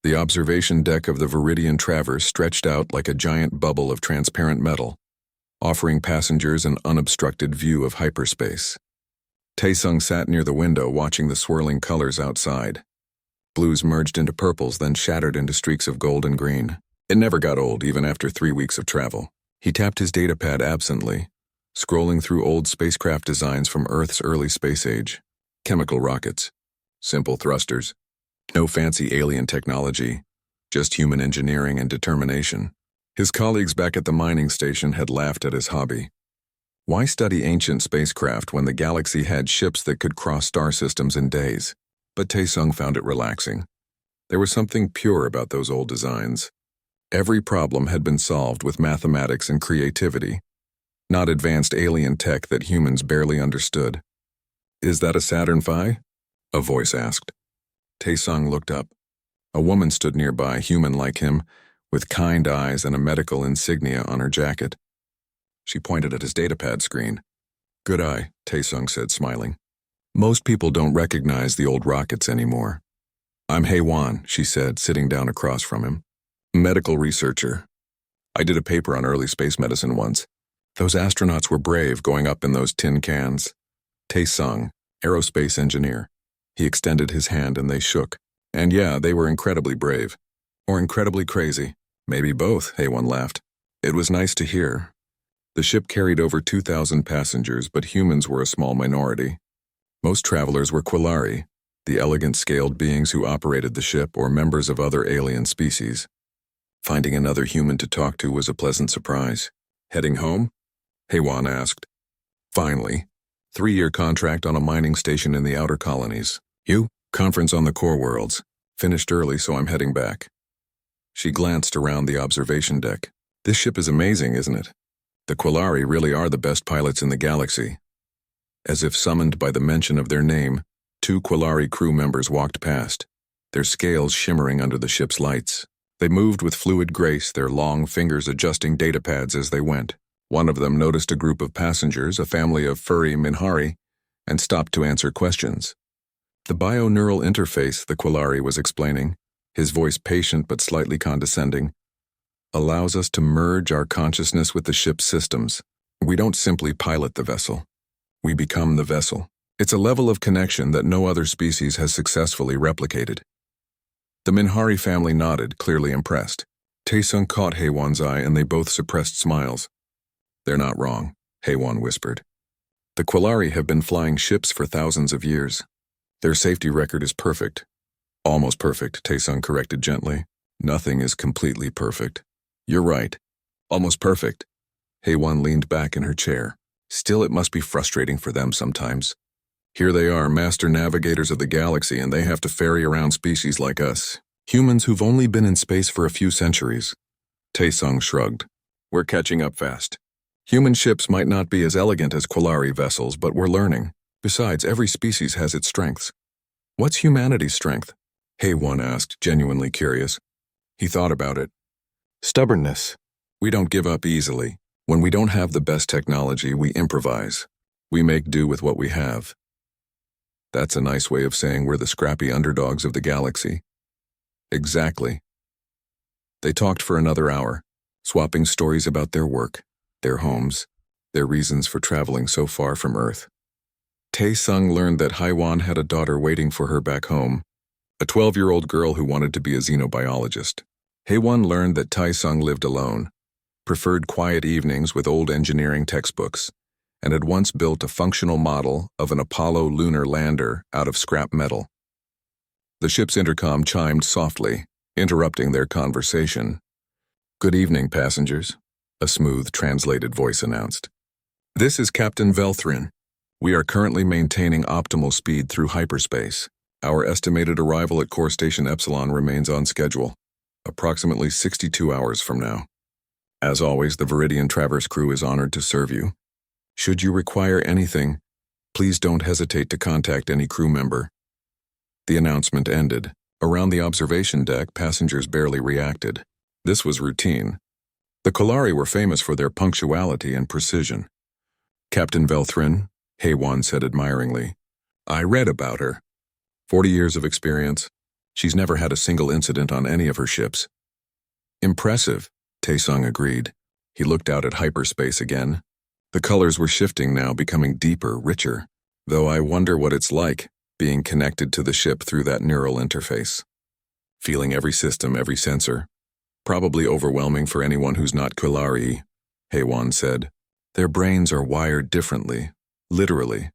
The observation deck of the Viridian Traverse stretched out like a giant bubble of transparent metal, offering passengers an unobstructed view of hyperspace. Taesung sat near the window watching the swirling colors outside. Blues merged into purples, then shattered into streaks of gold and green. It never got old, even after 3 weeks of travel. He tapped his datapad absently, scrolling through old spacecraft designs from Earth's early space age. Chemical rockets, simple thrusters, no fancy alien technology, just human engineering and determination. His colleagues back at the mining station had laughed at his hobby. Why study ancient spacecraft when the galaxy had ships that could cross star systems in days? But Taesung found it relaxing. There was something pure about those old designs. Every problem had been solved with mathematics and creativity, not advanced alien tech that humans barely understood. "Is that a Saturn V?" a voice asked. Taesung looked up. A woman stood nearby, human like him, with kind eyes and a medical insignia on her jacket. She pointed at his datapad screen. "Good eye," Taesung said, smiling. "Most people don't recognize the old rockets anymore." "I'm HFY," she said, sitting down across from him. "Medical researcher. I did a paper on early space medicine once. Those astronauts were brave going up in those tin cans." Taesung, aerospace engineer. He extended his hand and they shook. And yeah, they were incredibly brave. Or incredibly crazy. Maybe both, HFY laughed. It was nice to hear. The ship carried over 2,000 passengers, but humans were a small minority. Most travelers were Quillari, the elegant scaled beings who operated the ship, or members of other alien species. Finding another human to talk to was a pleasant surprise. "Heading home?" HFY asked. "Finally. 3-year contract on a mining station in the outer colonies. You? Conference on the core worlds. Finished early, so I'm heading back." She glanced around the observation deck. "This ship is amazing, isn't it? The Quillari really are the best pilots in the galaxy." As if summoned by the mention of their name, 2 Quillari crew members walked past, their scales shimmering under the ship's lights. They moved with fluid grace, their long fingers adjusting datapads as they went. One of them noticed a group of passengers, a family of furry Minhari, and stopped to answer questions. "The bio-neural interface," the Quillari was explaining, his voice patient but slightly condescending, "allows us to merge our consciousness with the ship's systems. We don't simply pilot the vessel. We become the vessel. It's a level of connection that no other species has successfully replicated." The Minhari family nodded, clearly impressed. Taesung caught HFY's eye and they both suppressed smiles. "They're not wrong," HFY whispered. "The Quillari have been flying ships for thousands of years. Their safety record is perfect." "Almost perfect," Taesung corrected gently. "Nothing is completely perfect." "You're right. Almost perfect." HFY leaned back in her chair. "Still, it must be frustrating for them sometimes. Here they are, master navigators of the galaxy, and they have to ferry around species like us. Humans who've only been in space for a few centuries." Taesung shrugged. "We're catching up fast. Human ships might not be as elegant as Quillari vessels, but we're learning. Besides, every species has its strengths." "What's humanity's strength?" HFY asked, genuinely curious. He thought about it. "Stubbornness. We don't give up easily. When we don't have the best technology, we improvise. We make do with what we have." That's a nice way of saying we're the scrappy underdogs of the galaxy. Exactly. They talked for another hour, swapping stories about their work, their homes, their reasons for traveling so far from Earth. Taesung learned that HFY had a daughter waiting for her back home, a 12-year-old girl who wanted to be a xenobiologist. HFY learned that Taesung lived alone, preferred quiet evenings with old engineering textbooks, and had once built a functional model of an Apollo lunar lander out of scrap metal. The ship's intercom chimed softly, interrupting their conversation. "Good evening, passengers," a smooth, translated voice announced. "This is Captain Velthrin. We are currently maintaining optimal speed through hyperspace. Our estimated arrival at Core Station Epsilon remains on schedule, approximately 62 hours from now. As always, the Viridian Traverse crew is honored to serve you. Should you require anything, please don't hesitate to contact any crew member." The announcement ended. Around the observation deck, passengers barely reacted. This was routine. The Quillari were famous for their punctuality and precision. "Captain Velthrin," HFY said admiringly. "I read about her. 40 years of experience, She's never had a single incident on any of her ships. Impressive, Taesung agreed. He looked out at hyperspace again. The colors were shifting now, becoming deeper, richer. Though I wonder what it's like, being connected to the ship through that neural interface. Feeling every system, every sensor. Probably overwhelming for anyone who's not Kulari, Haewon said. Their brains are wired differently, literally.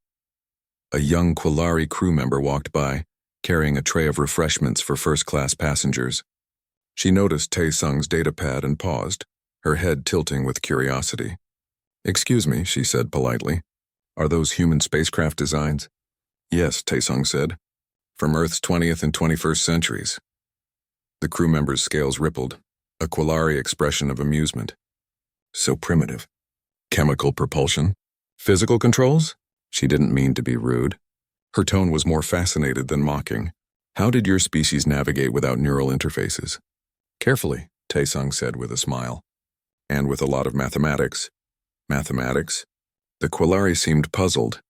A young Quillari crew member walked by, carrying a tray of refreshments for first-class passengers. She noticed Taesung's datapad and paused, her head tilting with curiosity. "Excuse me," she said politely. "Are those human spacecraft designs?" "Yes," Taesung said. "From Earth's 20th and 21st centuries." The crew member's scales rippled, a Quillari expression of amusement. So primitive. Chemical propulsion? Physical controls? She didn't mean to be rude. Her tone was more fascinated than mocking. "How did your species navigate without neural interfaces?" "Carefully," Taesung said with a smile. "And with a lot of mathematics." "Mathematics?" The Quillari seemed puzzled.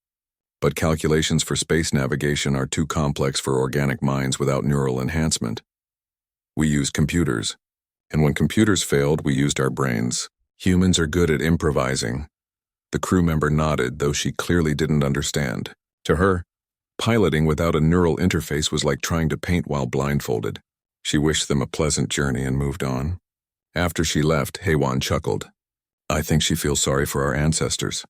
"But calculations for space navigation are too complex for organic minds without neural enhancement. We used computers. And when computers failed, we used our brains. Humans are good at improvising." The crew member nodded, though she clearly didn't understand. To her, piloting without a neural interface was like trying to paint while blindfolded. She wished them a pleasant journey and moved on. After she left, Haewon chuckled. "I think she feels sorry for our ancestors."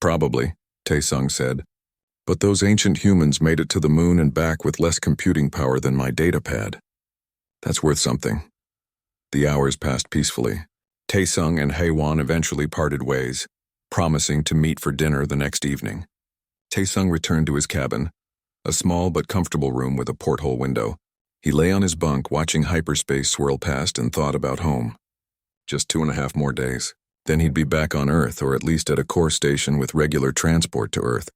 "Probably," Taesung said. "But those ancient humans made it to the moon and back with less computing power than my datapad. That's worth something." The hours passed peacefully. Taesung and Haewon eventually parted ways, promising to meet for dinner the next evening. Taesung returned to his cabin, a small but comfortable room with a porthole window. He lay on his bunk watching hyperspace swirl past and thought about home. Just 2.5 more days. Then he'd be back on Earth, or at least at a core station with regular transport to Earth.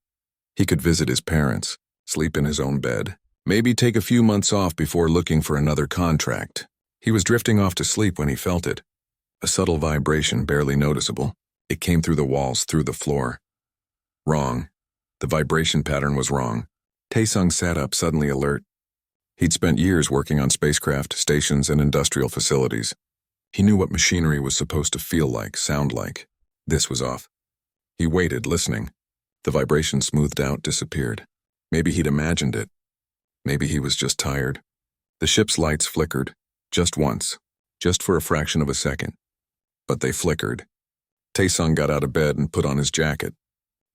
He could visit his parents, sleep in his own bed, maybe take a few months off before looking for another contract. He was drifting off to sleep when he felt it. A subtle vibration, barely noticeable. It came through the walls, through the floor. Wrong. The vibration pattern was wrong. Taesung sat up, suddenly alert. He'd spent years working on spacecraft, stations, and industrial facilities. He knew what machinery was supposed to feel like, sound like. This was off. He waited, listening. The vibration smoothed out, disappeared. Maybe he'd imagined it. Maybe he was just tired. The ship's lights flickered. Just once. Just for a fraction of a second. But they flickered. Taesung got out of bed and put on his jacket.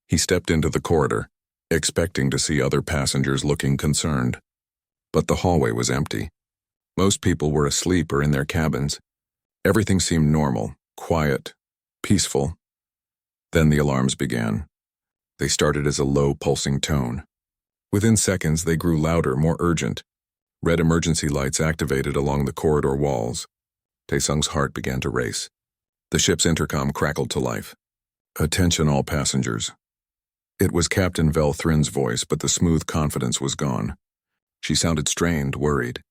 He stepped into the corridor, expecting to see other passengers looking concerned. But the hallway was empty. Most people were asleep or in their cabins. Everything seemed normal, quiet, peaceful. Then the alarms began. They started as a low, pulsing tone. Within seconds, they grew louder, more urgent. Red emergency lights activated along the corridor walls. Taesung's heart began to race. The ship's intercom crackled to life. "Attention all passengers." It was Captain Vel Thrin's voice, but the smooth confidence was gone. She sounded strained, worried.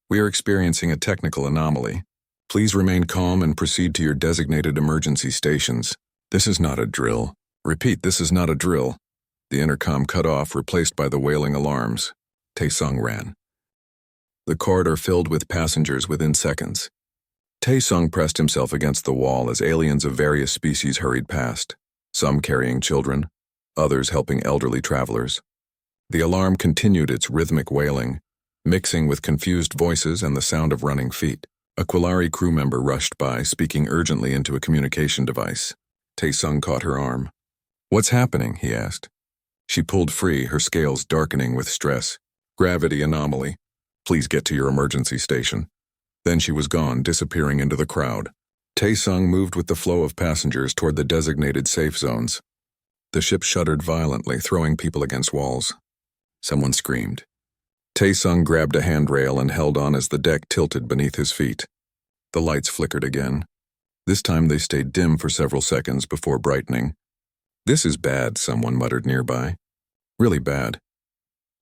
"We are experiencing a technical anomaly. Please remain calm and proceed to your designated emergency stations. This is not a drill. Repeat, this is not a drill." The intercom cut off, replaced by the wailing alarms. Taesung ran. The corridor filled with passengers within seconds. Taesung pressed himself against the wall as aliens of various species hurried past, some carrying children, others helping elderly travelers. The alarm continued its rhythmic wailing, mixing with confused voices and the sound of running feet. A Quillari crew member rushed by, speaking urgently into a communication device. Taesung caught her arm. "What's happening?" he asked. She pulled free, her scales darkening with stress. "Gravity anomaly. Please get to your emergency station." Then she was gone, disappearing into the crowd. Taesung moved with the flow of passengers toward the designated safe zones. The ship shuddered violently, throwing people against walls. Someone screamed. Taesung grabbed a handrail and held on as the deck tilted beneath his feet. The lights flickered again. This time they stayed dim for several seconds before brightening. "This is bad," someone muttered nearby. "Really bad."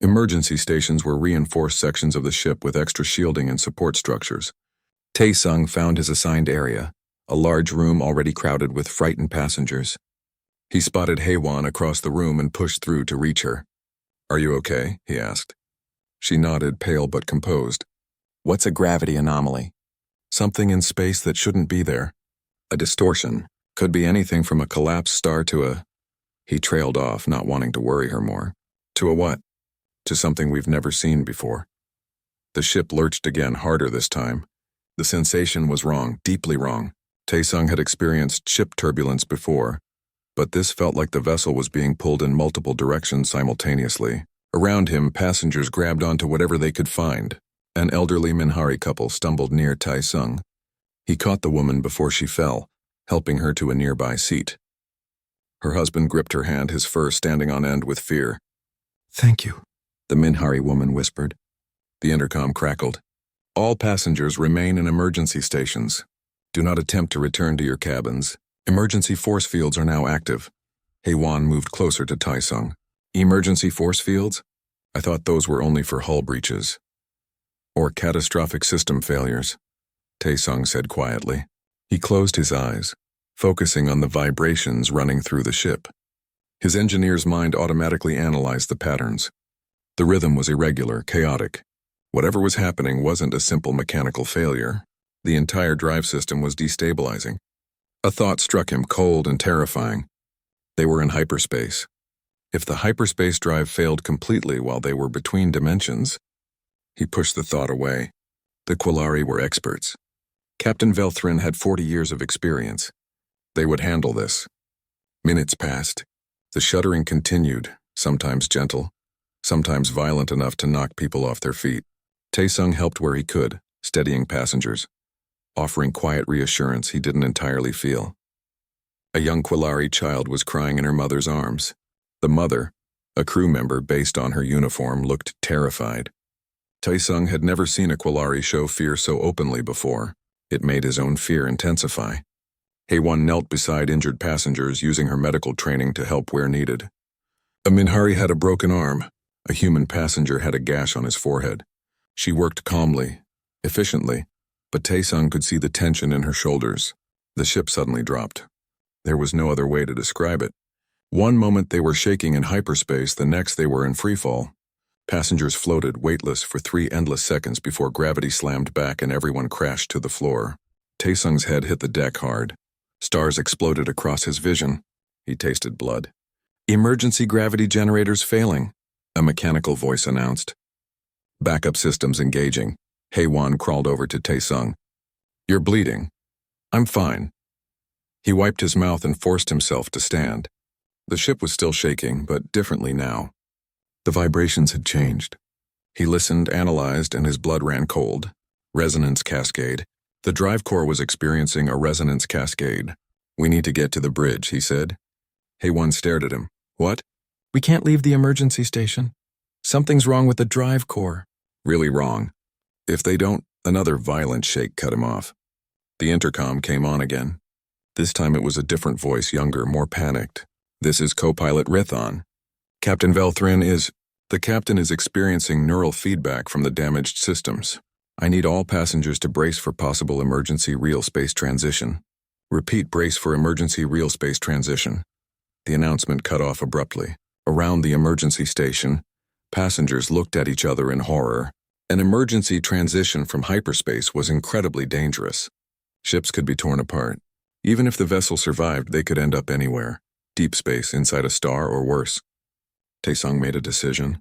Emergency stations were reinforced sections of the ship with extra shielding and support structures. Taesung found his assigned area, a large room already crowded with frightened passengers. He spotted Haewon across the room and pushed through to reach her. "Are you okay?" he asked. She nodded, pale but composed. What's a gravity anomaly? Something in space that shouldn't be there. A distortion. Could be anything from a collapsed star to a... He trailed off, not wanting to worry her more. To a what? To something we've never seen before. The ship lurched again, harder this time. The sensation was wrong, deeply wrong. Taesung had experienced ship turbulence before, but this felt like the vessel was being pulled in multiple directions simultaneously. Around him, passengers grabbed onto whatever they could find. An elderly Minhari couple stumbled near Taesung. He caught the woman before she fell, helping her to a nearby seat. Her husband gripped her hand, his fur standing on end with fear. Thank you, the Minhari woman whispered. The intercom crackled. All passengers remain in emergency stations. Do not attempt to return to your cabins. Emergency force fields are now active. Haewon moved closer to Taesung. Emergency force fields? I thought those were only for hull breaches. Or catastrophic system failures, Taesung said quietly. He closed his eyes, focusing on the vibrations running through the ship. His engineer's mind automatically analyzed the patterns. The rhythm was irregular, chaotic. Whatever was happening wasn't a simple mechanical failure. The entire drive system was destabilizing. A thought struck him, cold and terrifying. They were in hyperspace. If the hyperspace drive failed completely while they were between dimensions, he pushed the thought away. The Quillari were experts. Captain Velthrin had 40 years of experience. They would handle this. Minutes passed. The shuddering continued, sometimes gentle, sometimes violent enough to knock people off their feet. Taesung helped where he could, steadying passengers, offering quiet reassurance he didn't entirely feel. A young Quillari child was crying in her mother's arms. The mother, a crew member based on her uniform, looked terrified. Taesung had never seen a Quillari show fear so openly before. It made his own fear intensify. Haewon knelt beside injured passengers, using her medical training to help where needed. A Minhari had a broken arm. A human passenger had a gash on his forehead. She worked calmly, efficiently, but Taesung could see the tension in her shoulders. The ship suddenly dropped. There was no other way to describe it. One moment they were shaking in hyperspace, the next they were in freefall. Passengers floated, weightless, for 3 endless seconds before gravity slammed back and everyone crashed to the floor. Taesung's head hit the deck hard. Stars exploded across his vision. He tasted blood. Emergency gravity generators failing, a mechanical voice announced. Backup systems engaging. Haewon crawled over to Taesung. You're bleeding. I'm fine. He wiped his mouth and forced himself to stand. The ship was still shaking, but differently now. The vibrations had changed. He listened, analyzed, and his blood ran cold. Resonance cascade. The drive core was experiencing a resonance cascade. We need to get to the bridge, he said. Haewon stared at him. What? We can't leave the emergency station. Something's wrong with the drive core. Really wrong. If they don't, another violent shake cut him off. The intercom came on again. This time it was a different voice, younger, more panicked. This is co-pilot Rithon. Captain Velthrin is... The captain is experiencing neural feedback from the damaged systems. I need all passengers to brace for possible emergency real space transition. Repeat, brace for emergency real space transition. The announcement cut off abruptly. Around the emergency station, passengers looked at each other in horror. An emergency transition from hyperspace was incredibly dangerous. Ships could be torn apart. Even if the vessel survived, they could end up anywhere. Deep space, inside a star, or worse. Taesung made a decision.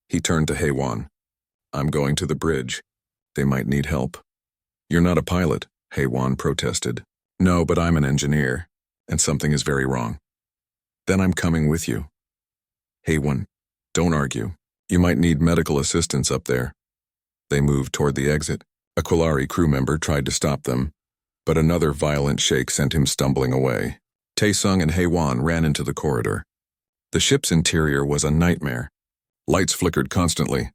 He turned to Haewon. I'm going to the bridge. They might need help. You're not a pilot, Haewon protested. No, but I'm an engineer, and something is very wrong. Then I'm coming with you. Haewon, don't argue. You might need medical assistance up there. They moved toward the exit. A Quillari crew member tried to stop them, but another violent shake sent him stumbling away. Taesung and Haewon ran into the corridor. The ship's interior was a nightmare. Lights flickered constantly.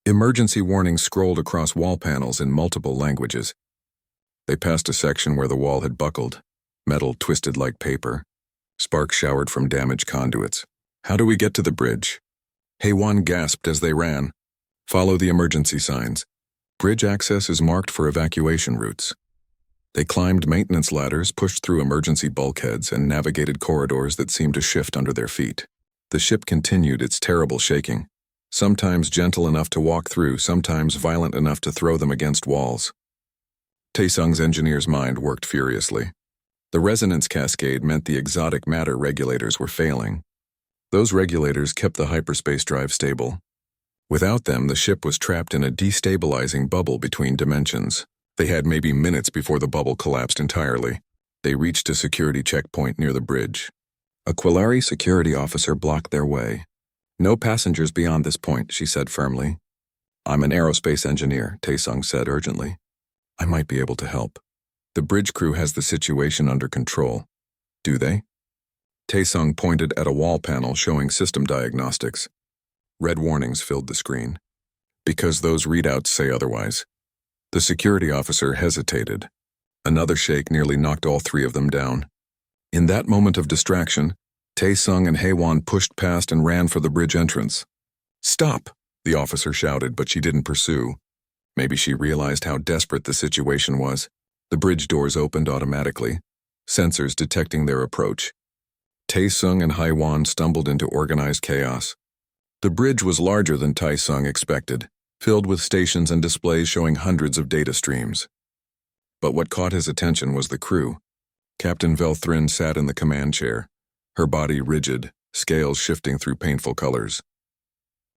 Emergency warnings scrolled across wall panels in multiple languages. They passed a section where the wall had buckled, metal twisted like paper. Sparks showered from damaged conduits. How do we get to the bridge? Haewon gasped as they ran. Follow the emergency signs. Bridge access is marked for evacuation routes. They climbed maintenance ladders, pushed through emergency bulkheads, and navigated corridors that seemed to shift under their feet. The ship continued its terrible shaking. sometimes gentle enough to walk through, sometimes violent enough to throw them against walls. Taesung's engineer's mind worked furiously. The resonance cascade meant the exotic matter regulators were failing. Those regulators kept the hyperspace drive stable. Without them, the ship was trapped in a destabilizing bubble between dimensions. They had maybe minutes before the bubble collapsed entirely. They reached a security checkpoint near the bridge. A Quillari security officer blocked their way. "No passengers beyond this point," she said firmly. "I'm an aerospace engineer," Taesung said urgently. "I might be able to help. The bridge crew has the situation under control." "Do they?" Taesung pointed at a wall panel showing system diagnostics. Red warnings filled the screen. "Because those readouts say otherwise." The security officer hesitated. Another shake nearly knocked all three of them down. In that moment of distraction, Taesung and Haewon pushed past and ran for the bridge entrance. "Stop!" the officer shouted, but she didn't pursue. Maybe she realized how desperate the situation was. The bridge doors opened automatically, sensors detecting their approach. Taesung and Haewon stumbled into organized chaos. The bridge was larger than Taesung expected, filled with stations and displays showing hundreds of data streams. But what caught his attention was the crew. Captain Velthrin sat in the command chair, her body rigid, scales shifting through painful colors.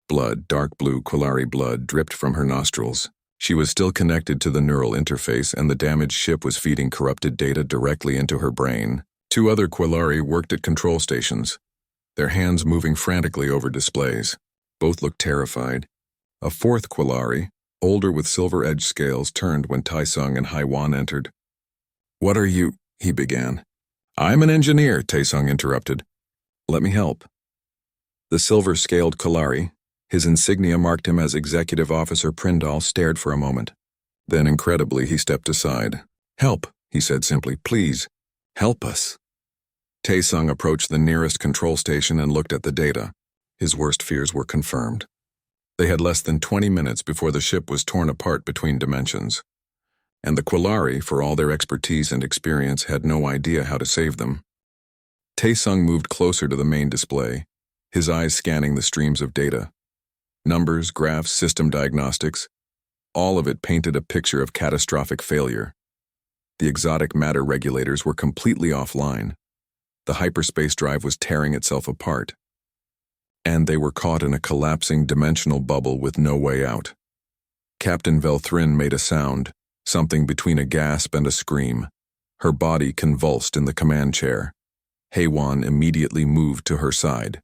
Blood, dark blue Quillari blood, dripped from her nostrils. She was still connected to the neural interface, and the damaged ship was feeding corrupted data directly into her brain. Two other Quillari worked at control stations, their hands moving frantically over displays. Both looked terrified. A fourth Quillari, older with silver-edged scales, turned when Taesung and Haewon entered. "What are you?" he began. "I'm an engineer," Taesung interrupted. "Let me help." The silver-scaled Quillari, his insignia marked him as Executive Officer Prindal, stared for a moment. Then, incredibly, he stepped aside. "Help," he said simply. "Please, help us." Taesung approached the nearest control station and looked at the data. His worst fears were confirmed. They had less than 20 minutes before the ship was torn apart between dimensions. And the Quillari, for all their expertise and experience, had no idea how to save them. Taesung moved closer to the main display, his eyes scanning the streams of data. Numbers, graphs, system diagnostics, all of it painted a picture of catastrophic failure. The exotic matter regulators were completely offline. The hyperspace drive was tearing itself apart. And they were caught in a collapsing dimensional bubble with no way out. Captain Velthrin made a sound, something between a gasp and a scream. Her body convulsed in the command chair. Haewon immediately moved to her side.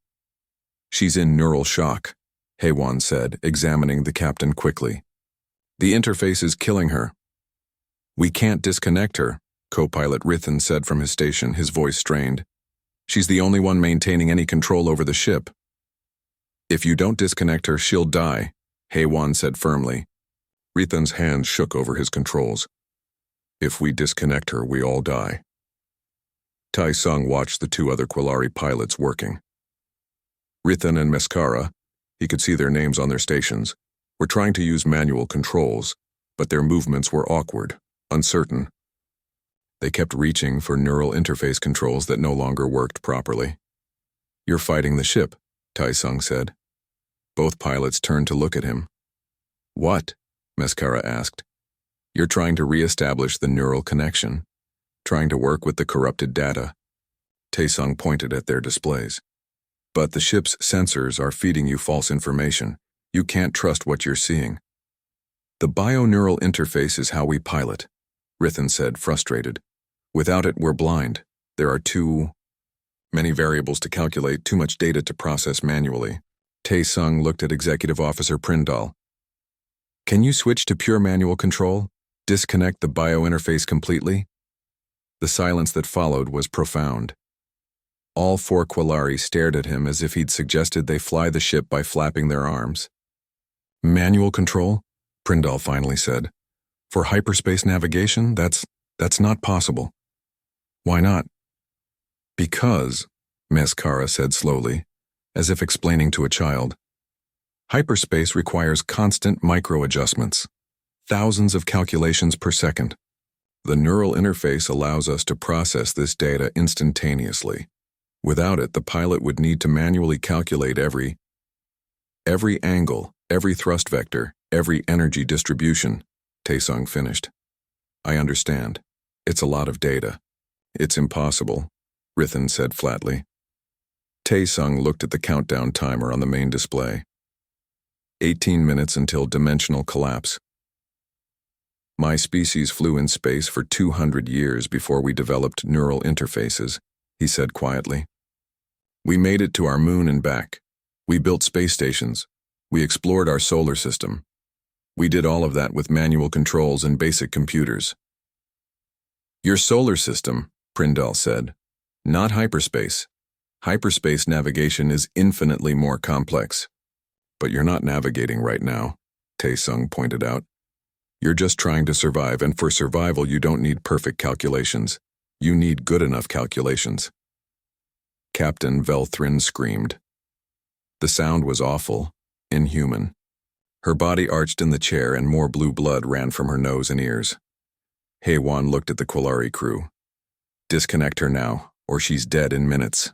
"She's in neural shock," Haewon said, examining the captain quickly. "The interface is killing her." "We can't disconnect her," co-pilot Rithan said from his station, his voice strained. "She's the only one maintaining any control over the ship." "If you don't disconnect her, she'll die," Haewon said firmly. Rithan's hands shook over his controls. "If we disconnect her, we all die." Taesung watched the two other Quillari pilots working. Rithan and Mescara, he could see their names on their stations, were trying to use manual controls, but their movements were awkward, uncertain. They kept reaching for neural interface controls that no longer worked properly. "You're fighting the ship," Taesung said. Both pilots turned to look at him. "What?" Mescara asked. "You're trying to re-establish the neural connection, trying to work with the corrupted data." Taesung pointed at their displays. "But the ship's sensors are feeding you false information. You can't trust what you're seeing." "The bioneural interface is how we pilot," Rithan said, frustrated. "Without it, we're blind. There are too many variables to calculate, too much data to process manually." Taesung looked at Executive Officer Prindal. "Can you switch to pure manual control? Disconnect the biointerface completely?" The silence that followed was profound. All four Quillari stared at him as if he'd suggested they fly the ship by flapping their arms. "Manual control?" Prindal finally said. "For hyperspace navigation, that's not possible." "Why not?" "Because," Mescara said slowly, as if explaining to a child, "hyperspace requires constant micro-adjustments, thousands of calculations per second. The neural interface allows us to process this data instantaneously. Without it, the pilot would need to manually calculate every Every angle, every thrust vector, every energy distribution, Taesung finished. I understand. It's a lot of data. It's impossible, Rithan said flatly. Taesung looked at the countdown timer on the main display. 18 minutes until dimensional collapse. My species flew in space for 200 years before we developed neural interfaces, he said quietly. We made it to our moon and back. We built space stations. We explored our solar system. We did all of that with manual controls and basic computers. Your solar system, Prindal said. Not hyperspace. Hyperspace navigation is infinitely more complex. But you're not navigating right now, Taesung pointed out. You're just trying to survive, and for survival you don't need perfect calculations. You need good enough calculations. Captain Velthrin screamed. The sound was awful, inhuman. Her body arched in the chair and more blue blood ran from her nose and ears. Heywan looked at the Quillari crew. Disconnect her now, or she's dead in minutes.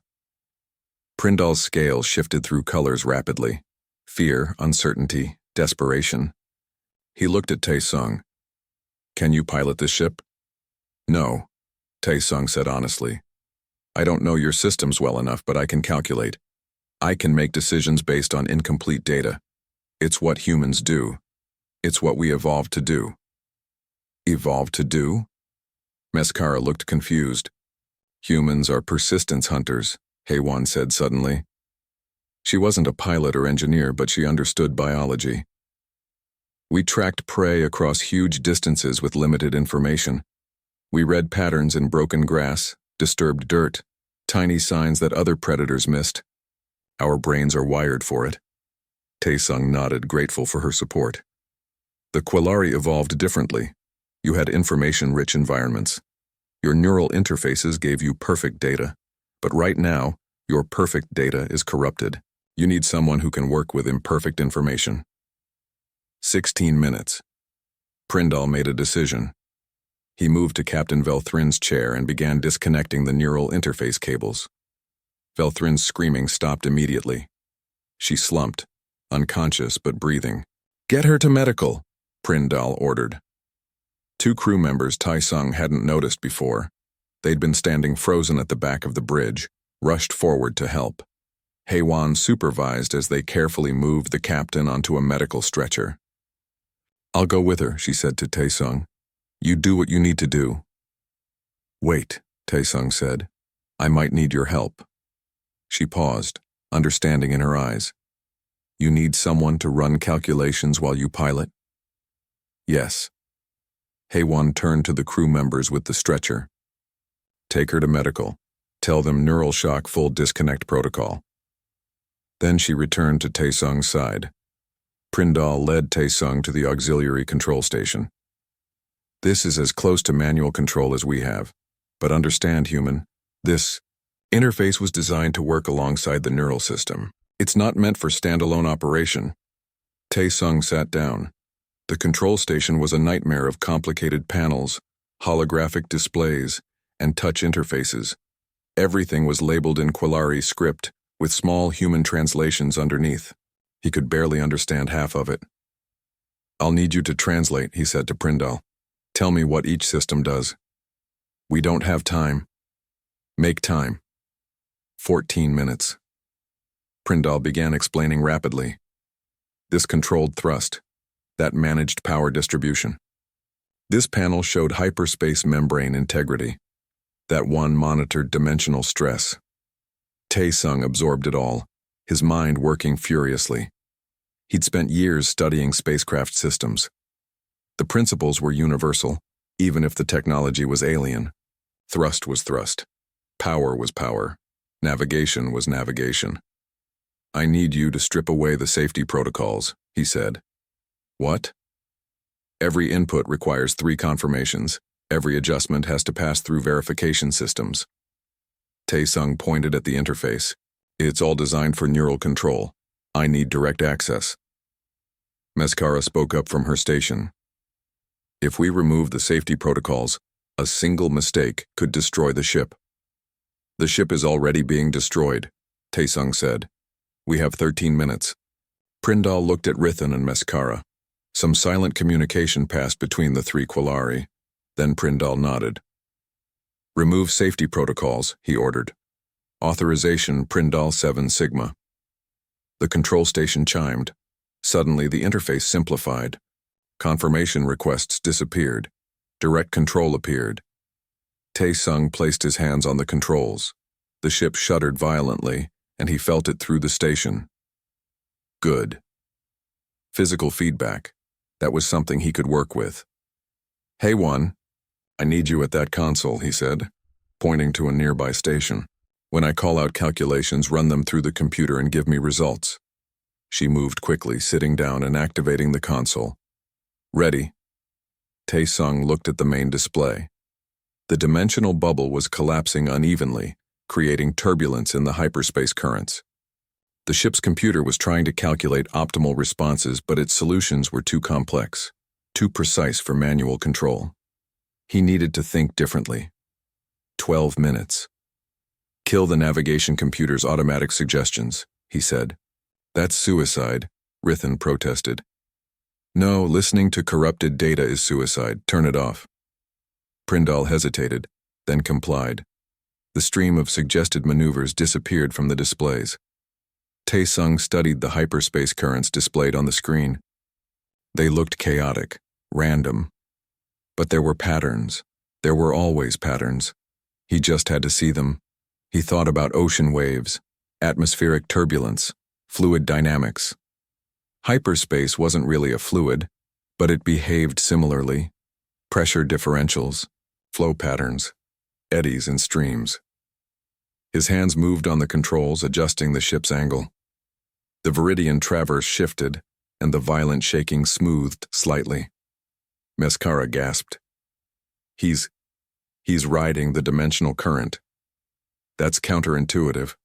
Prindal's scales shifted through colors rapidly. Fear, uncertainty, desperation. He looked at Taesung. Can you pilot this ship? No, Taesung said honestly. I don't know your systems well enough, but I can calculate. I can make decisions based on incomplete data. It's what humans do. It's what we evolved to do. Evolved to do? Mescara looked confused. Humans are persistence hunters, Heywan said suddenly. She wasn't a pilot or engineer, but she understood biology. We tracked prey across huge distances with limited information. We read patterns in broken grass, disturbed dirt, tiny signs that other predators missed. Our brains are wired for it. Taesung nodded, grateful for her support. The Quillari evolved differently. You had information-rich environments. Your neural interfaces gave you perfect data. But right now, your perfect data is corrupted. You need someone who can work with imperfect information. 16 minutes. Prindal made a decision. He moved to Captain Velthrin's chair and began disconnecting the neural interface cables. Velthrin's screaming stopped immediately. She slumped, unconscious but breathing. Get her to medical, Prindal ordered. Two crew members Taesung hadn't noticed before. They'd been standing frozen at the back of the bridge, rushed forward to help. Heywan supervised as they carefully moved the captain onto a medical stretcher. I'll go with her, she said to Taesung. You do what you need to do. Wait, Taesung said. I might need your help. She paused, understanding in her eyes. You need someone to run calculations while you pilot? Yes. Heywan turned to the crew members with the stretcher. Take her to medical. Tell them neural shock full disconnect protocol. Then she returned to Taesung's side. Prindal led Taesung to the auxiliary control station. This is as close to manual control as we have. But understand, human, this interface was designed to work alongside the neural system. It's not meant for standalone operation. Taesung sat down. The control station was a nightmare of complicated panels, holographic displays, and touch interfaces. Everything was labeled in Quillari script, with small human translations underneath. He could barely understand half of it. I'll need you to translate, he said to Prindal. Tell me what each system does. We don't have time. Make time. 14 minutes. Prindal began explaining rapidly. This controlled thrust. That managed power distribution. This panel showed hyperspace membrane integrity. That one monitored dimensional stress. Taesung absorbed it all, his mind working furiously. He'd spent years studying spacecraft systems. The principles were universal, even if the technology was alien. Thrust was thrust. Power was power. Navigation was navigation. I need you to strip away the safety protocols, he said. What? Every input requires 3 confirmations. Every adjustment has to pass through verification systems. Taesung pointed at the interface. It's all designed for neural control. I need direct access. Mescara spoke up from her station. If we remove the safety protocols, a single mistake could destroy the ship. The ship is already being destroyed, Taesung said. We have 13 minutes. Prindal looked at Rithan and Meskara. Some silent communication passed between the three Quillari. Then Prindal nodded. "Remove safety protocols," he ordered. "Authorization Prindal 7 Sigma." The control station chimed. Suddenly, the interface simplified. Confirmation requests disappeared. Direct control appeared. Tae-sung placed his hands on the controls. The ship shuddered violently, and he felt it through the station. Good. Physical feedback. That was something he could work with. "Hey, One. I need you at that console," he said, pointing to a nearby station. "When I call out calculations, run them through the computer and give me results." She moved quickly, sitting down and activating the console. "Ready." Tae-sung looked at the main display. The dimensional bubble was collapsing unevenly, creating turbulence in the hyperspace currents. The ship's computer was trying to calculate optimal responses, but its solutions were too complex, too precise for manual control. He needed to think differently. 12 minutes. "Kill the navigation computer's automatic suggestions," he said. "That's suicide," Rithan protested. "No, listening to corrupted data is suicide. Turn it off." Prindal hesitated, then complied. The stream of suggested maneuvers disappeared from the displays. Tae-sung studied the hyperspace currents displayed on the screen. They looked chaotic, random. But there were patterns. There were always patterns. He just had to see them. He thought about ocean waves, atmospheric turbulence, fluid dynamics. Hyperspace wasn't really a fluid, but it behaved similarly. Pressure differentials, flow patterns, eddies and streams. His hands moved on the controls, adjusting the ship's angle. The Viridian traverse shifted, and the violent shaking smoothed slightly. Meskara gasped. He's riding the dimensional current." "That's counterintuitive,"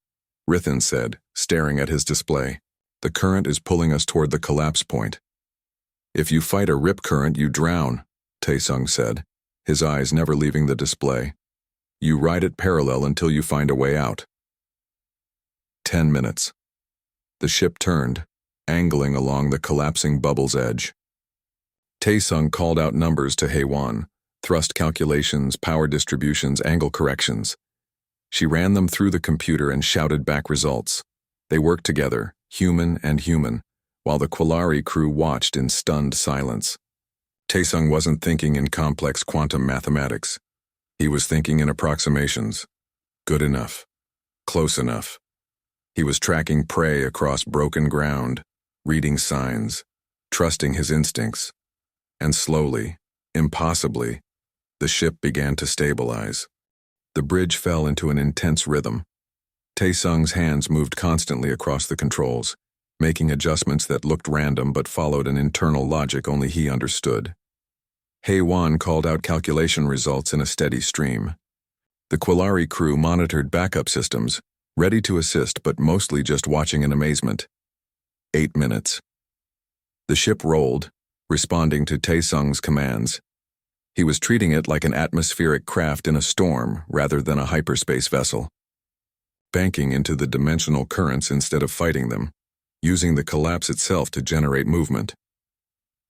Rithan said, staring at his display. "The current is pulling us toward the collapse point." "If you fight a rip current, you drown," Tae-sung said, his eyes never leaving the display. "You ride it parallel until you find a way out." 10 minutes. The ship turned, angling along the collapsing bubble's edge. Tae-sung called out numbers to Hae-won, thrust calculations, power distributions, angle corrections. She ran them through the computer and shouted back results. They worked together, human and human, while the Quillari crew watched in stunned silence. Tae-sung wasn't thinking in complex quantum mathematics. He was thinking in approximations. Good enough. Close enough. He was tracking prey across broken ground, reading signs, trusting his instincts. And slowly, impossibly, the ship began to stabilize. The bridge fell into an intense rhythm. Tae-sung's hands moved constantly across the controls, making adjustments that looked random but followed an internal logic only he understood. Hae-won called out calculation results in a steady stream. The Quillari crew monitored backup systems, ready to assist but mostly just watching in amazement. 8 minutes. The ship rolled, responding to Tae-sung's commands. He was treating it like an atmospheric craft in a storm rather than a hyperspace vessel. Banking into the dimensional currents instead of fighting them, using the collapse itself to generate movement.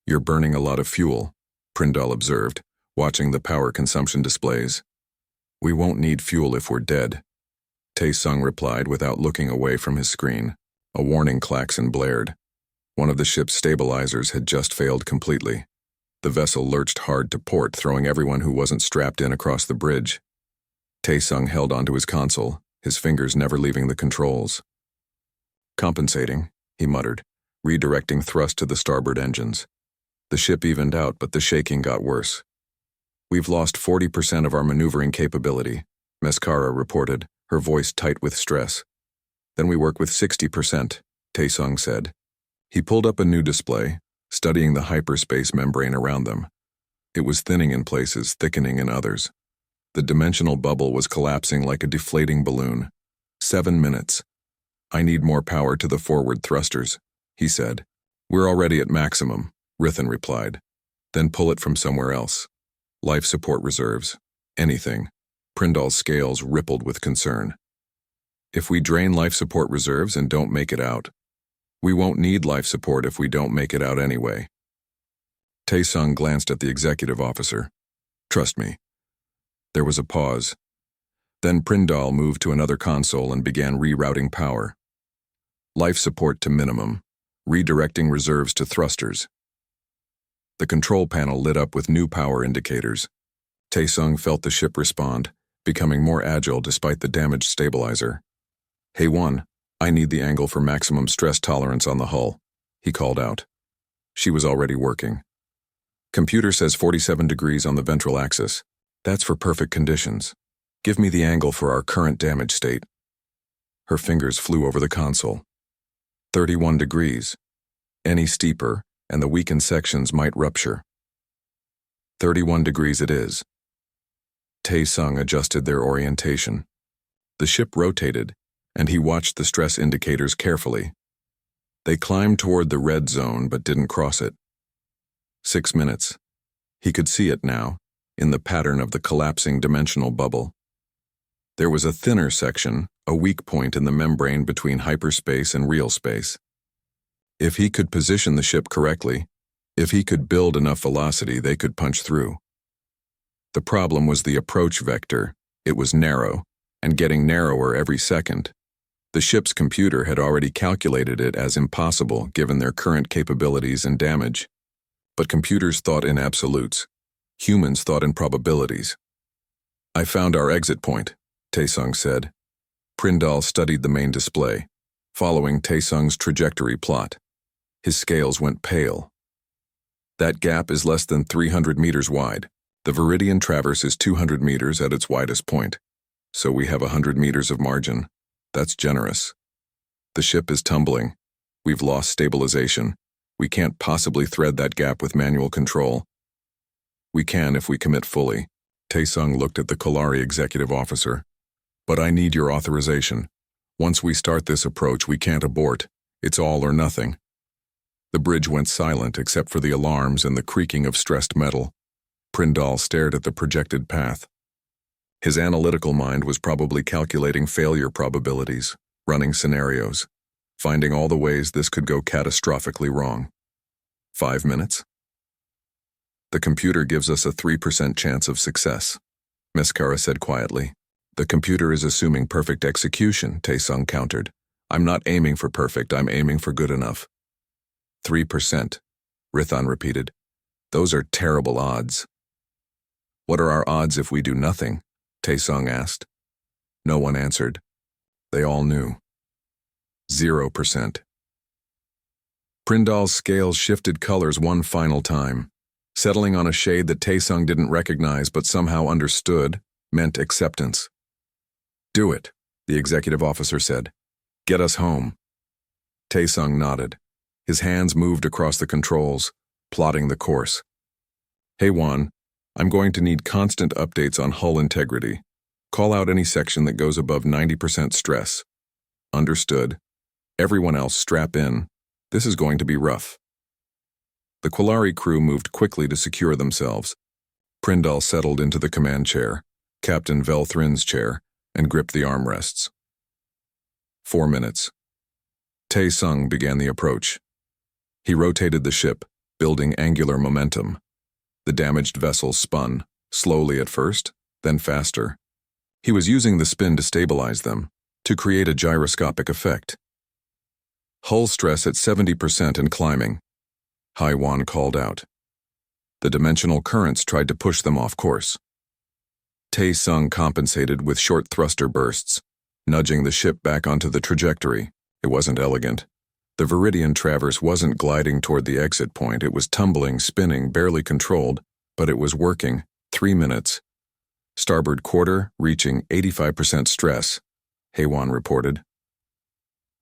"You're burning a lot of fuel," Prindal observed, watching the power consumption displays. "We won't need fuel if we're dead," Tae-sung replied without looking away from his screen. A warning klaxon blared. One of the ship's stabilizers had just failed completely. The vessel lurched hard to port, throwing everyone who wasn't strapped in across the bridge. Tae-sung held onto his console, his fingers never leaving the controls. "Compensating," he muttered, redirecting thrust to the starboard engines. The ship evened out, but the shaking got worse. "We've lost 40% of our maneuvering capability," Meskara reported, her voice tight with stress. "Then we work with 60%, Tae-sung said. He pulled up a new display, studying the hyperspace membrane around them. It was thinning in places, thickening in others. The dimensional bubble was collapsing like a deflating balloon. 7 minutes. "I need more power to the forward thrusters," he said. "We're already at maximum," Rithan replied. "Then pull it from somewhere else. Life support reserves. Anything." Prindal's scales rippled with concern. "If we drain life support reserves and don't make it out, We won't need life support if we don't make it out anyway. Tae-sung glanced at the executive officer. Trust me. There was a pause. Then Prindal moved to another console and began rerouting power. Life support to minimum, redirecting reserves to thrusters. The control panel lit up with new power indicators. Tae-sung felt the ship respond, becoming more agile despite the damaged stabilizer. Hey-won, I need the angle for maximum stress tolerance on the hull, he called out. She was already working. Computer says 47 degrees on the ventral axis. That's for perfect conditions. Give me the angle for our current damage state. Her fingers flew over the console. 31 degrees. Any steeper, and the weakened sections might rupture. 31 degrees it is. Tae-sung adjusted their orientation. The ship rotated, and he watched the stress indicators carefully. They climbed toward the red zone but didn't cross it. 6 minutes. He could see it now, in the pattern of the collapsing dimensional bubble. There was a thinner section, a weak point in the membrane between hyperspace and real space. If he could position the ship correctly, if he could build enough velocity, they could punch through. The problem was the approach vector. It was narrow, and getting narrower every second. The ship's computer had already calculated it as impossible given their current capabilities and damage. But computers thought in absolutes. Humans thought in probabilities. I found our exit point, Tae-sung said. Prindal studied the main display, following Tae-sung's trajectory plot. His scales went pale. That gap is less than 300 meters wide. The Viridian Traverse is 200 meters at its widest point, so we have 100 meters of margin. That's generous. The ship is tumbling. We've lost stabilization. We can't possibly thread that gap with manual control. We can if we commit fully. Tae-sung looked at the Kolari executive officer. But I need your authorization. Once we start this approach, we can't abort. It's all or nothing. The bridge went silent except for the alarms and the creaking of stressed metal. Prindal stared at the projected path. His analytical mind was probably calculating failure probabilities, running scenarios, finding all the ways this could go catastrophically wrong. 5 minutes? The computer gives us a 3% chance of success, Mescara said quietly. The computer is assuming perfect execution, Tae-sung countered. I'm not aiming for perfect, I'm aiming for good enough. 3%, Rithan repeated. Those are terrible odds. What are our odds if we do nothing? Tae-sung asked. No one answered. They all knew. 0%. Prindal's scales shifted colors one final time, settling on a shade that Tae-sung didn't recognize but somehow understood, meant acceptance. Do it, the executive officer said. Get us home. Tae-sung nodded. His hands moved across the controls, plotting the course. Hey Juan, I'm going to need constant updates on hull integrity. Call out any section that goes above 90% stress. Understood. Everyone else strap in. This is going to be rough. The Kolari crew moved quickly to secure themselves. Prindal settled into the command chair, Captain Velthrin's chair, and gripped the armrests. 4 minutes. Tae-sung began the approach. He rotated the ship, building angular momentum. The damaged vessels spun, slowly at first, then faster. He was using the spin to stabilize them, to create a gyroscopic effect. Hull stress at 70% and climbing. Haiwan called out. The dimensional currents tried to push them off course. Tae-sung compensated with short thruster bursts, nudging the ship back onto the trajectory. It wasn't elegant. The Viridian Traverse wasn't gliding toward the exit point. It was tumbling, spinning, barely controlled, but it was working. 3 minutes. Starboard quarter reaching 85% stress, Haiwan reported.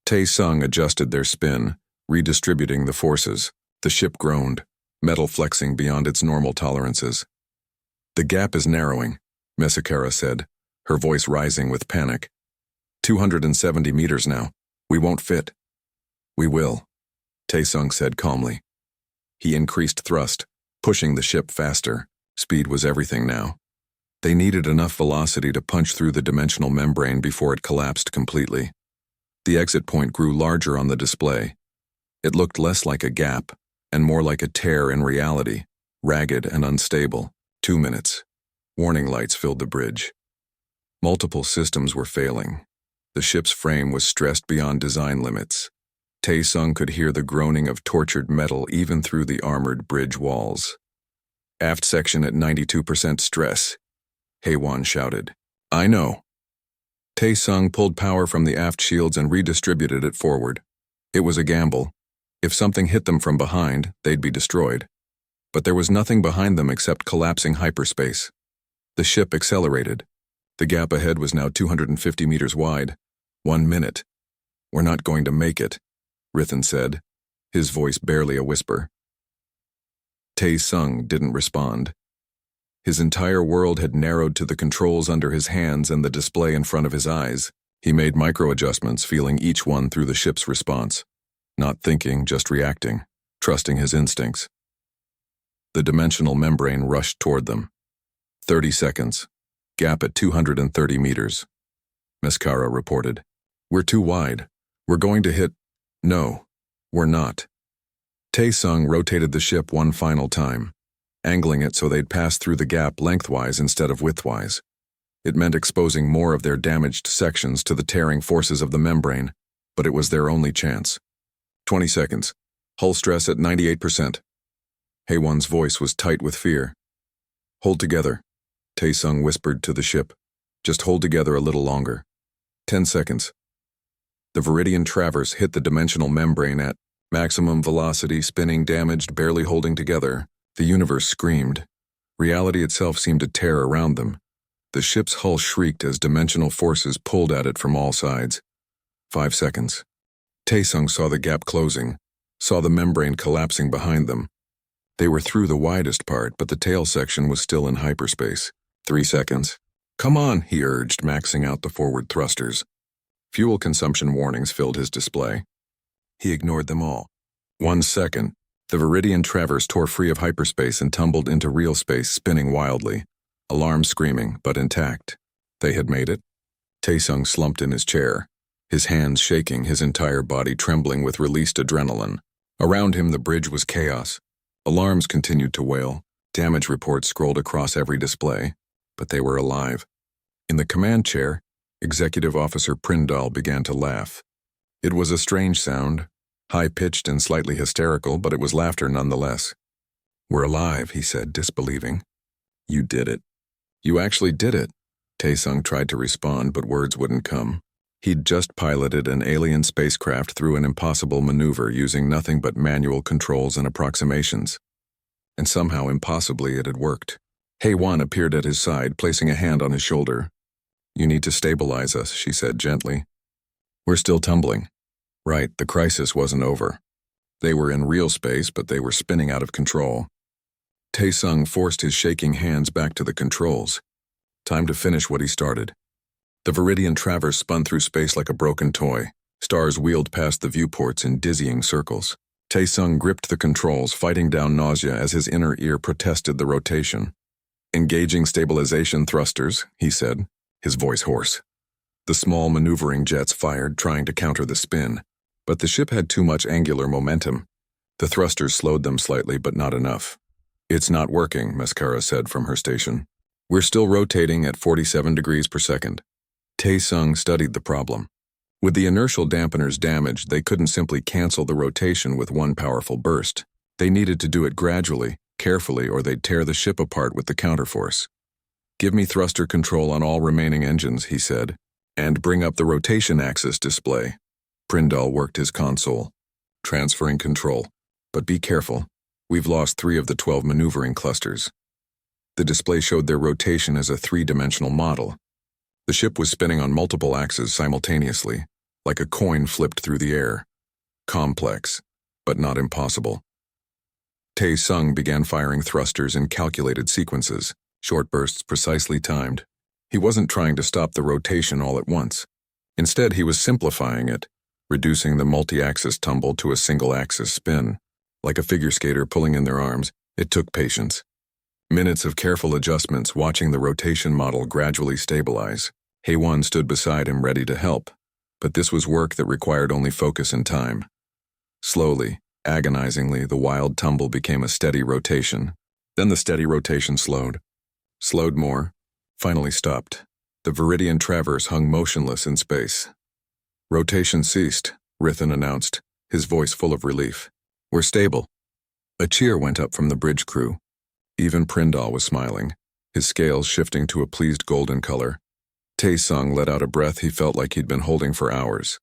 Tae-sung adjusted their spin, redistributing the forces. The ship groaned, metal flexing beyond its normal tolerances. The gap is narrowing, Mescara said, her voice rising with panic. 270 meters now. We won't fit. We will, Tae-sung said calmly. He increased thrust, pushing the ship faster. Speed was everything now. They needed enough velocity to punch through the dimensional membrane before it collapsed completely. The exit point grew larger on the display. It looked less like a gap, and more like a tear in reality, ragged and unstable. 2 minutes. Warning lights filled the bridge. Multiple systems were failing. The ship's frame was stressed beyond design limits. Tae-sung could hear the groaning of tortured metal even through the armored bridge walls. Aft section at 92% stress, Haewon shouted. I know. Tae-sung pulled power from the aft shields and redistributed it forward. It was a gamble. If something hit them from behind, they'd be destroyed. But there was nothing behind them except collapsing hyperspace. The ship accelerated. The gap ahead was now 250 meters wide. 1 minute. We're not going to make it, Rithan said, his voice barely a whisper. Tae-sung didn't respond. His entire world had narrowed to the controls under his hands and the display in front of his eyes. He made micro-adjustments, feeling each one through the ship's response. Not thinking, just reacting, trusting his instincts. The dimensional membrane rushed toward them. 30 seconds. Gap at 230 meters. Mascara reported. We're too wide. We're going to hit... No, we're not. Tae-sung rotated the ship one final time, angling it so they'd pass through the gap lengthwise instead of widthwise. It meant exposing more of their damaged sections to the tearing forces of the membrane, but it was their only chance. 20 seconds. Hull stress at 98%. Haewon's voice was tight with fear. Hold together, Tae-sung whispered to the ship. Just hold together a little longer. 10 seconds. The Viridian Traverse hit the dimensional membrane at maximum velocity, spinning, damaged, barely holding together. The universe screamed. Reality itself seemed to tear around them. The ship's hull shrieked as dimensional forces pulled at it from all sides. 5 seconds. Tae-sung saw the gap closing, saw the membrane collapsing behind them. They were through the widest part, but the tail section was still in hyperspace. 3 seconds. Come on, he urged, maxing out the forward thrusters. Fuel consumption warnings filled his display. He ignored them all. 1 second. The Viridian Traverse tore free of hyperspace and tumbled into real space, spinning wildly. Alarms screaming, but intact. They had made it. Tae-sung slumped in his chair, his hands shaking, his entire body trembling with released adrenaline. Around him, the bridge was chaos. Alarms continued to wail. Damage reports scrolled across every display. But they were alive. In the command chair, Executive Officer Prindal began to laugh. It was a strange sound, high-pitched and slightly hysterical, but it was laughter nonetheless. We're alive, he said, disbelieving. You did it. You actually did it. Tae-sung tried to respond, but words wouldn't come. He'd just piloted an alien spacecraft through an impossible maneuver using nothing but manual controls and approximations. And somehow, impossibly, it had worked. Haewon appeared at his side, placing a hand on his shoulder. You need to stabilize us, she said gently. We're still tumbling. Right, the crisis wasn't over. They were in real space, but they were spinning out of control. Tae-sung forced his shaking hands back to the controls. Time to finish what he started. The Viridian Traverse spun through space like a broken toy. Stars wheeled past the viewports in dizzying circles. Tae-sung gripped the controls, fighting down nausea as his inner ear protested the rotation. Engaging stabilization thrusters, he said, his voice hoarse. The small maneuvering jets fired, trying to counter the spin. But the ship had too much angular momentum. The thrusters slowed them slightly, but not enough. It's not working, Mascara said from her station. We're still rotating at 47 degrees per second. Tae-sung studied the problem. With the inertial dampeners damaged, they couldn't simply cancel the rotation with one powerful burst. They needed to do it gradually, carefully, or they'd tear the ship apart with the counterforce. Give me thruster control on all remaining engines, he said, and bring up the rotation axis display. Prindal worked his console, transferring control. But be careful. We've lost 3 of the 12 maneuvering clusters. The display showed their rotation as a 3-dimensional model. The ship was spinning on multiple axes simultaneously, like a coin flipped through the air. Complex, but not impossible. Tae-sung began firing thrusters in calculated sequences, short bursts precisely timed. He wasn't trying to stop the rotation all at once. Instead, he was simplifying it, reducing the multi-axis tumble to a single-axis spin. Like a figure skater pulling in their arms, it took patience. Minutes of careful adjustments watching the rotation model gradually stabilize. Haewon stood beside him ready to help, but this was work that required only focus and time. Slowly, agonizingly, the wild tumble became a steady rotation. Then the steady rotation slowed. Slowed more. Finally stopped. The Viridian Traverse hung motionless in space. Rotation ceased, Rithan announced, his voice full of relief. We're stable. A cheer went up from the bridge crew. Even Prindal was smiling, his scales shifting to a pleased golden color. Tae-sung let out a breath he felt like he'd been holding for hours.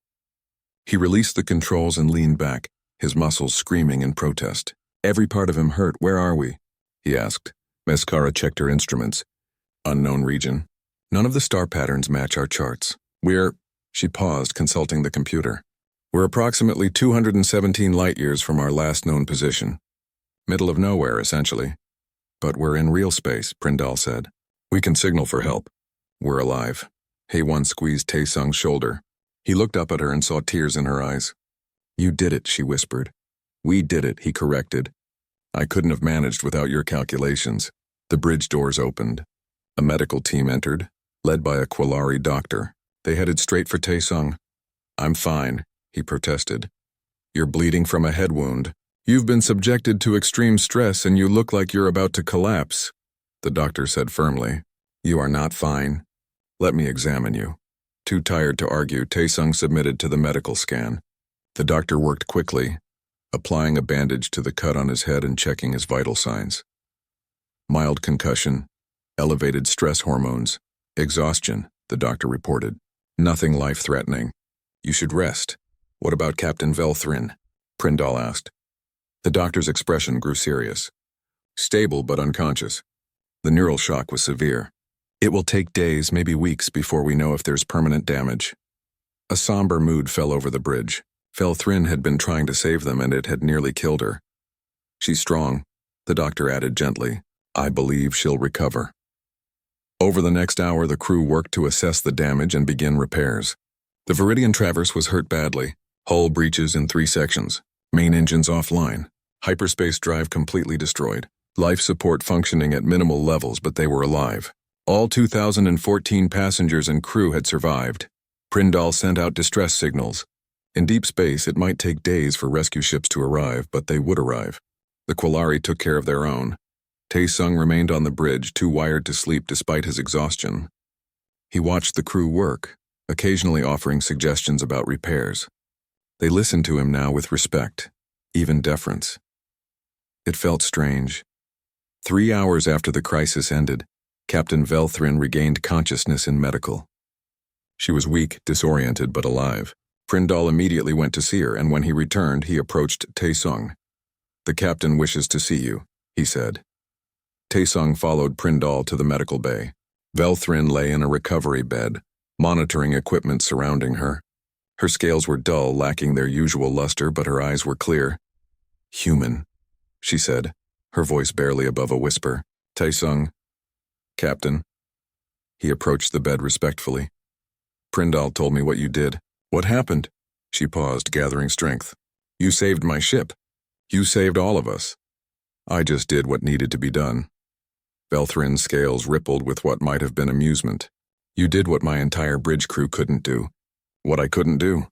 He released the controls and leaned back, his muscles screaming in protest. Every part of him hurt. Where are we? He asked. Mescara checked her instruments. Unknown region. None of the star patterns match our charts. She paused, consulting the computer. We're approximately 217 light-years from our last known position. Middle of nowhere, essentially. But we're in real space, Prindal said. We can signal for help. We're alive. Haewon squeezed Tae-sung's shoulder. He looked up at her and saw tears in her eyes. You did it, she whispered. We did it, he corrected. I couldn't have managed without your calculations. The bridge doors opened. A medical team entered, led by a Quillari doctor. They headed straight for Tae-sung. I'm fine, he protested. You're bleeding from a head wound. You've been subjected to extreme stress and you look like you're about to collapse, the doctor said firmly. You are not fine. Let me examine you. Too tired to argue, Tae-sung submitted to the medical scan. The doctor worked quickly, applying a bandage to the cut on his head and checking his vital signs. Mild concussion, elevated stress hormones, exhaustion, the doctor reported. Nothing life-threatening. You should rest. What about Captain Velthrin? Prindal asked. The doctor's expression grew serious. Stable but unconscious. The neural shock was severe. It will take days, maybe weeks, before we know if there's permanent damage. A somber mood fell over the bridge. Velthrin had been trying to save them and it had nearly killed her. She's strong, the doctor added gently. I believe she'll recover. Over the next hour, the crew worked to assess the damage and begin repairs. The Viridian Traverse was hurt badly. Hull breaches in 3 sections. Main engines offline. Hyperspace drive completely destroyed. Life support functioning at minimal levels, but they were alive. All 2,014 passengers and crew had survived. Prindal sent out distress signals. In deep space, it might take days for rescue ships to arrive, but they would arrive. The Quillari took care of their own. Tae-sung remained on the bridge, too wired to sleep despite his exhaustion. He watched the crew work, occasionally offering suggestions about repairs. They listened to him now with respect, even deference. It felt strange. 3 hours after the crisis ended, Captain Velthrin regained consciousness in medical. She was weak, disoriented, but alive. Prindal immediately went to see her, and when he returned, he approached Tae-sung. The captain wishes to see you, he said. Tae-sung followed Prindal to the medical bay. Velthrin lay in a recovery bed, monitoring equipment surrounding her. Her scales were dull, lacking their usual luster, but her eyes were clear. Human, she said, her voice barely above a whisper. Tae-sung. Captain. He approached the bed respectfully. Prindal told me what you did. What happened? She paused, gathering strength. You saved my ship. You saved all of us. I just did what needed to be done. Velthrin's scales rippled with what might have been amusement. You did what my entire bridge crew couldn't do. What I couldn't do.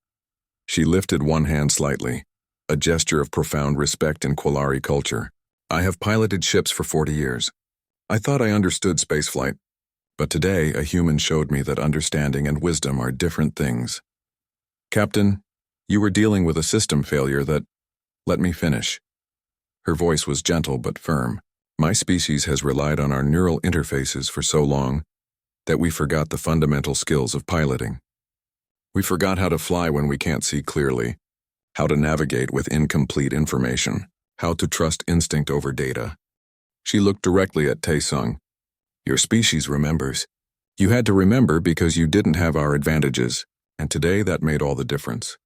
She lifted one hand slightly, a gesture of profound respect in Quillari culture. I have piloted ships for 40 years. I thought I understood spaceflight, but today a human showed me that understanding and wisdom are different things. Captain, you were dealing with a system failure that... Let me finish. Her voice was gentle but firm. My species has relied on our neural interfaces for so long that we forgot the fundamental skills of piloting. We forgot how to fly when we can't see clearly, how to navigate with incomplete information, how to trust instinct over data. She looked directly at Tae-sung. Your species remembers. You had to remember because you didn't have our advantages, and today that made all the difference.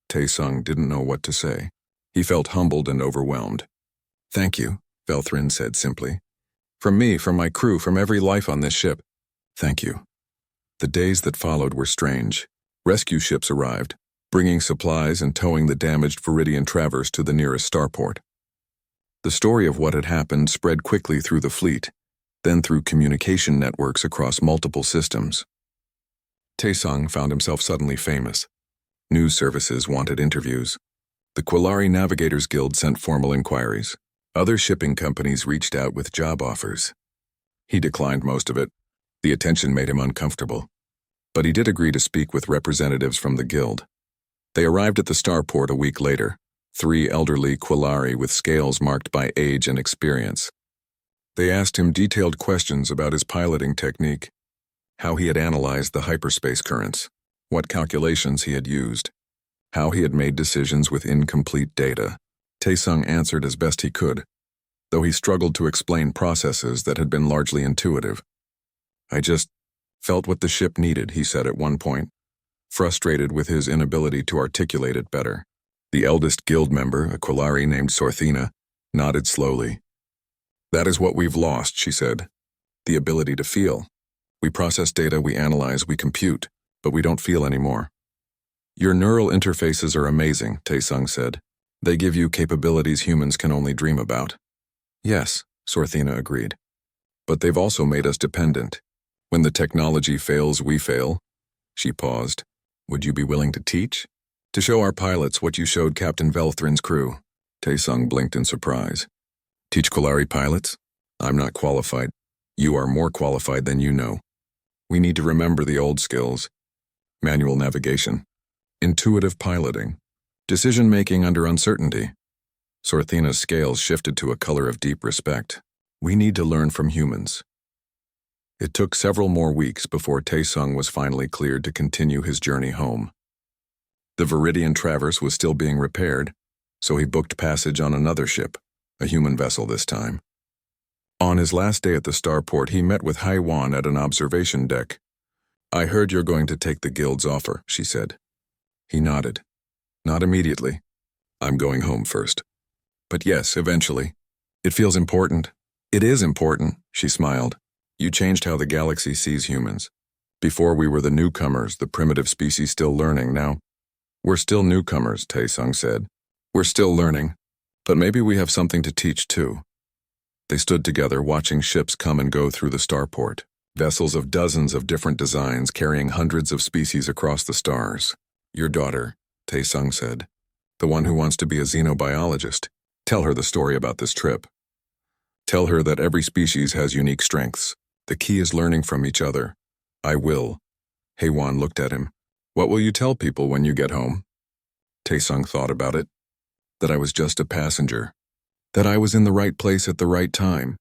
Tae-sung didn't know what to say. He felt humbled and overwhelmed. Thank you, Velthrin said simply. From me, from my crew, from every life on this ship. Thank you. The days that followed were strange. Rescue ships arrived, bringing supplies and towing the damaged Viridian Traverse to the nearest starport. The story of what had happened spread quickly through the fleet, then through communication networks across multiple systems. Tae-sung found himself suddenly famous. News services wanted interviews. The Quillari Navigators Guild sent formal inquiries. Other shipping companies reached out with job offers. He declined most of it. The attention made him uncomfortable. But he did agree to speak with representatives from the guild. They arrived at the starport a week later, 3 elderly Quillari with scales marked by age and experience. They asked him detailed questions about his piloting technique, how he had analyzed the hyperspace currents, what calculations he had used, how he had made decisions with incomplete data. Taesung answered as best he could, though he struggled to explain processes that had been largely intuitive. "I just felt what the ship needed," he said at one point, frustrated with his inability to articulate it better. The eldest guild member, a Quillari named Sorthina, nodded slowly. "That is what we've lost," she said. "The ability to feel. We process data, we analyze, we compute, but we don't feel anymore." "Your neural interfaces are amazing," Taesung said. "They give you capabilities humans can only dream about." "Yes," Sorthina agreed. "But they've also made us dependent. When the technology fails, we fail." She paused. "Would you be willing to teach? To show our pilots what you showed Captain Velthrin's crew?" Taesung blinked in surprise. "Teach Quillari pilots? I'm not qualified. You are more qualified than you know. We need to remember the old skills. Manual navigation. Intuitive piloting. Decision-making under uncertainty." Sorthina's scales shifted to a color of deep respect. "We need to learn from humans." It took several more weeks before Taesung was finally cleared to continue his journey home. The Viridian Traverse was still being repaired, so he booked passage on another ship, a human vessel this time. On his last day at the starport, he met with Haiwan at an observation deck. "I heard you're going to take the guild's offer," she said. He nodded. "Not immediately. I'm going home first. But yes, eventually. It feels important." "It is important," she smiled. "You changed how the galaxy sees humans. Before we were the newcomers, the primitive species still learning. Now, we're still newcomers," Taesung said. "We're still learning, but maybe we have something to teach too." They stood together watching ships come and go through the starport, vessels of dozens of different designs carrying hundreds of species across the stars. "Your daughter," Taesung said, "the one who wants to be a xenobiologist. Tell her the story about this trip. Tell her that every species has unique strengths. The key is learning from each other." "I will." Haiwan looked at him. "What will you tell people when you get home?" Taesung thought about it. That I was just a passenger. That I was in the right place at the right time,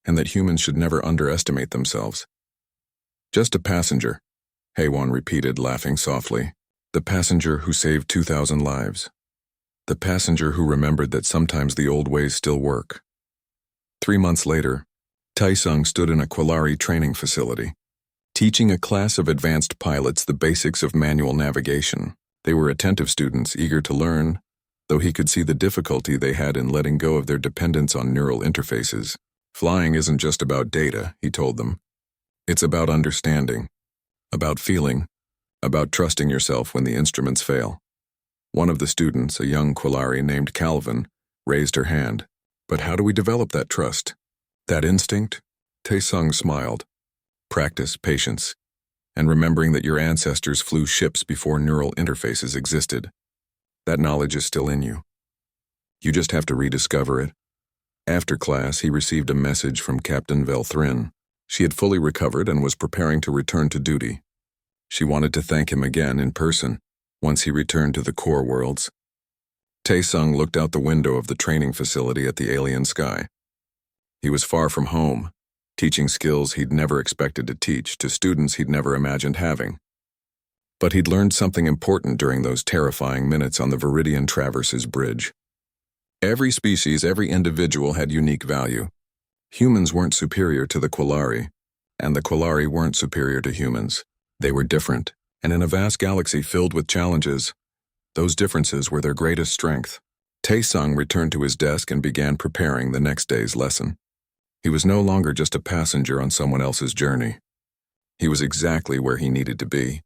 and that humans should never underestimate themselves. "Just a passenger," Haiwan repeated, laughing softly. "The passenger who saved 2,000 lives. The passenger who remembered that sometimes the old ways still work." 3 months later, Taesung stood in a Quillari training facility, teaching a class of advanced pilots the basics of manual navigation. They were attentive students, eager to learn, though he could see the difficulty they had in letting go of their dependence on neural interfaces. "Flying isn't just about data," he told them. "It's about understanding, about feeling, about trusting yourself when the instruments fail." One of the students, a young Quillari named Calvin, raised her hand. "But how do we develop that trust? That instinct?" Taesung smiled. "Practice, patience, and remembering that your ancestors flew ships before neural interfaces existed. That knowledge is still in you. You just have to rediscover it." After class, he received a message from Captain Velthrin. She had fully recovered and was preparing to return to duty. She wanted to thank him again in person, once he returned to the core worlds. Taesung looked out the window of the training facility at the alien sky. He was far from home, teaching skills he'd never expected to teach to students he'd never imagined having. But he'd learned something important during those terrifying minutes on the Viridian Traverse's bridge. Every species, every individual had unique value. Humans weren't superior to the Quillari, and the Quillari weren't superior to humans. They were different, and in a vast galaxy filled with challenges, those differences were their greatest strength. Taesung returned to his desk and began preparing the next day's lesson. He was no longer just a passenger on someone else's journey. He was exactly where he needed to be.